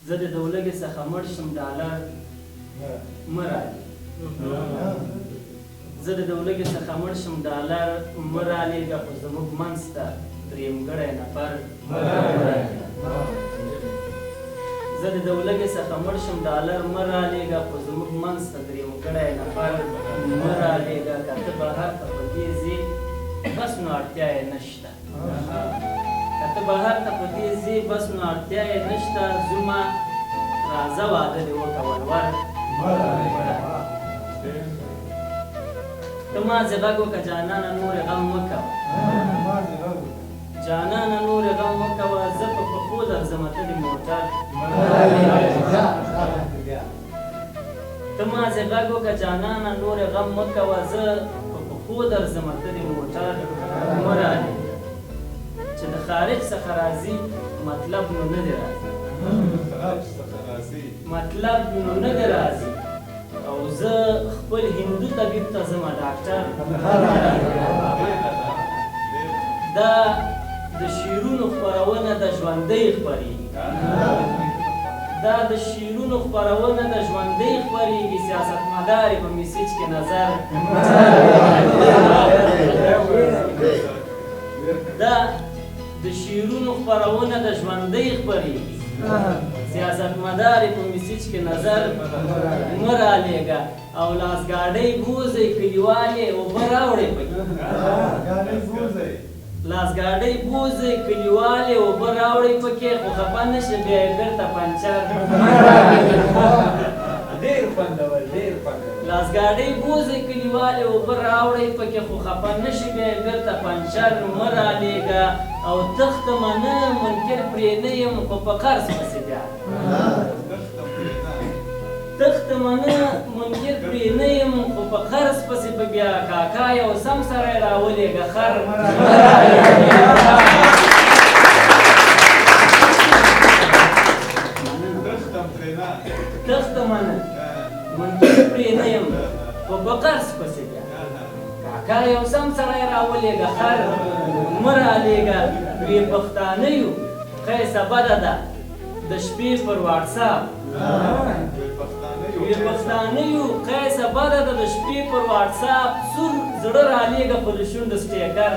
زه د دولګې څخه مړ شم ډالر مه رالې زه د دولګې څخه مړ شم ډالر مه رالېږه خو زموږ منځ ته درېیمګړی نفر زه د دولګې څخه مړ شم ډالر مه رالېږه خو زموږ منځ ته درېیمګړی نفر مه رالېږه که ته بهر ته په دې ځې بس نو اړتیا یې نشته که ته بهر ته په دې ځې بس نو اړتیا یې نشته ځومه راځه واده دې وکړه ولور ته مازې غږ وکړه جانانه نورې غم مه کوه جانانه نورې غم مه کوه زه په پښو درځمه ته دې موټر ته مازې غږ وکړه جانانه نورې غم مه کوه زه په پښو درځمه ته دې موټر مه رالې چې د خارج څخه راځي مطلب نو نه دی راځي مطلب نو نه دی راځي او زه خپل هندو طبیب ته ځمه ډاکټر دا د شعرونو خپرونه د ژوندۍ خپرېږي دا د شعرونو خپرونه د ژوندۍ خپرېږي سیاستمدار یې په میسیج کې نظر دا د شعرونو خپرونه د ژوندۍ خپرېږي سیاستمدار یې په میسیج کې نظر مه رالېږه او لاسګاډۍ بوځئ کلیوالې اوبه راوړئ پکې لاسګاډۍ بوځئ کلیوالې اوبه راوړئ پکې خو خفه نه شي بیا یې بېرته پنچر لاسګاډۍ بوځئ کلیوالې اوبه راوړئ پکې خو خفه نه شي بیا یې بېرته پنچر مه رالېږه او تختمه نه منکر پرې نه یم خو په قرض پسې بیا تختمه نه منکر پرې نه یم خو په قرض پسې به بیا کاکا یو سم سړی راولېږه خر تختمه نه منکر پرې نه یم خو په قرض پسې بیا کاکا یو سم سړی راولېږه خر مه رالېږه وی پښتانه یو قیسه بده ده د شپې پر واټساپ وی پښتانه یو قیسه بده ده د شپې پر واټساپ سور زړه رالېږه خو د شونډو سټیکر